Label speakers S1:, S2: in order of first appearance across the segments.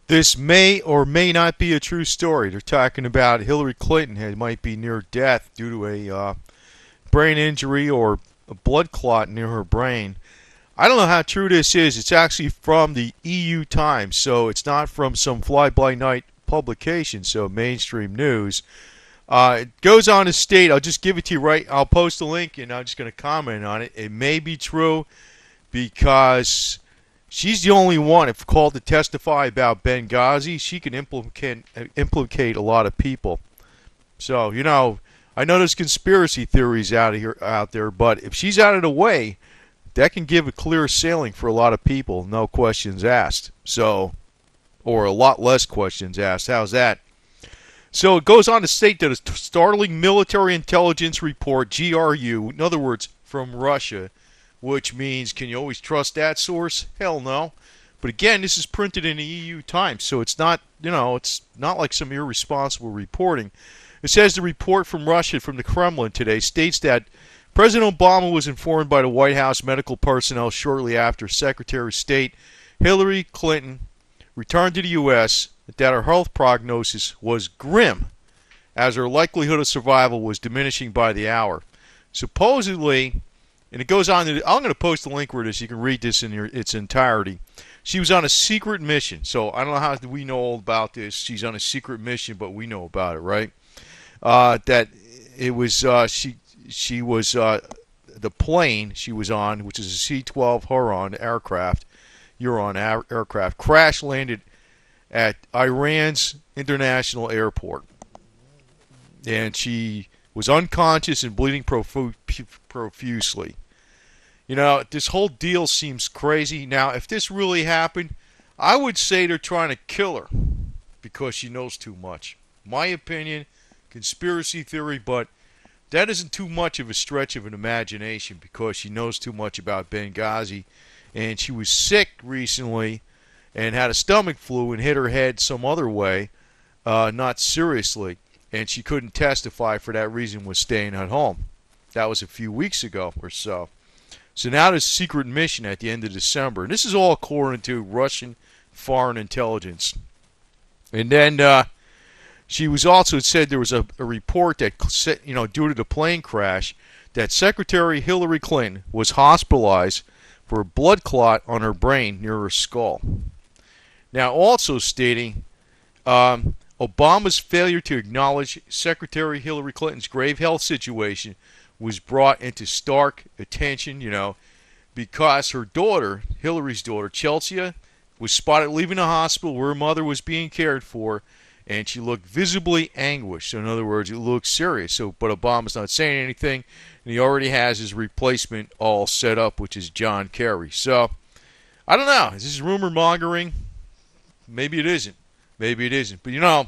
S1: This may or may not be a true story. They're talking about Hillary Clinton might be near death due to a brain injury or a blood clot near her brain. I don't know how true this is. It's actually from the EU Times, so it's not from some fly-by-night publication, so mainstream news. It goes on to state, I'll just give it to you right, I'll post a link and I'm just going to comment on it. It may be true because she's the only one, if called to testify about Benghazi, she can implicate a lot of people. So, I know there's conspiracy theories out there, but if she's out of the way, that can give a clear sailing for a lot of people, no questions asked. So, or a lot less questions asked. How's that? So it goes on to state that a startling military intelligence report, GRU, in other words, from Russia, which means, can you always trust that source? Hell no. But again, this is printed in the EU Times, so it's not, it's not like some irresponsible reporting. It says the report from Russia, from the Kremlin today, states that President Obama was informed by the White House medical personnel shortly after Secretary of State Hillary Clinton returned to the U.S. that her health prognosis was grim, as her likelihood of survival was diminishing by the hour. Supposedly, and it goes on, I'm going to post a link where this, you can read this in its entirety. She was on a secret mission, so I don't know how we know all about this. She's on a secret mission, but we know about it, right? That it was, she was, the plane she was on, which is a C-12 Huron aircraft, crash landed at Iran's international airport. And she was unconscious and bleeding profusely. This whole deal seems crazy. Now, if this really happened, I would say they're trying to kill her because she knows too much. My opinion, conspiracy theory, but that isn't too much of a stretch of an imagination because she knows too much about Benghazi. And she was sick recently and had a stomach flu and hit her head some other way, not seriously. And she couldn't testify for that reason, was staying at home. That was a few weeks ago or so. So now there's a secret mission at the end of December. And this is all according to Russian foreign intelligence. And then she was also said there was a report that, due to the plane crash, that Secretary Hillary Clinton was hospitalized for a blood clot on her brain near her skull. Now, also stating Obama's failure to acknowledge Secretary Hillary Clinton's grave health situation was brought into stark attention, because her daughter, Hillary's daughter, Chelsea, was spotted leaving the hospital where her mother was being cared for, and she looked visibly anguished. So in other words, it looked serious. So, but Obama's not saying anything, and he already has his replacement all set up, which is John Kerry. So, I don't know. Is this rumor mongering? Maybe it isn't. Maybe it isn't. But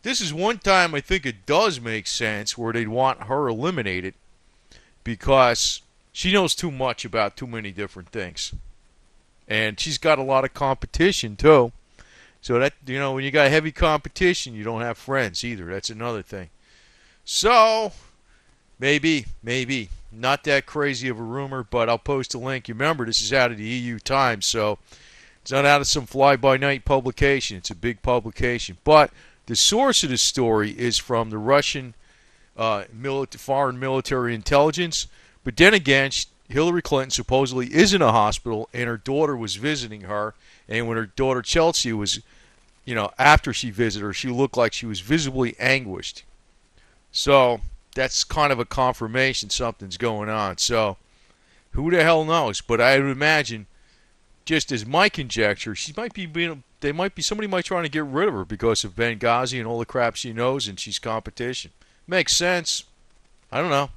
S1: this is one time I think it does make sense where they'd want her eliminated because she knows too much about too many different things. And she's got a lot of competition, too. So that, when you got heavy competition, you don't have friends either. That's another thing. So, maybe. Not that crazy of a rumor, but I'll post a link. You remember, this is out of the EU Times, so it's not out of some fly-by-night publication. It's a big publication. But the source of the story is from the Russian foreign military intelligence. But then again, Hillary Clinton supposedly is in a hospital, and her daughter was visiting her. And when her daughter Chelsea was, after she visited her, she looked like she was visibly anguished. So that's kind of a confirmation something's going on. So who the hell knows? But I would imagine, just as my conjecture, somebody might try to get rid of her because of Benghazi and all the crap she knows, and she's competition. Makes sense. I don't know.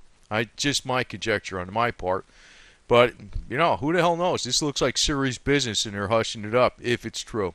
S1: Just my conjecture on my part. But, who the hell knows? This looks like serious business, and they're hushing it up, if it's true.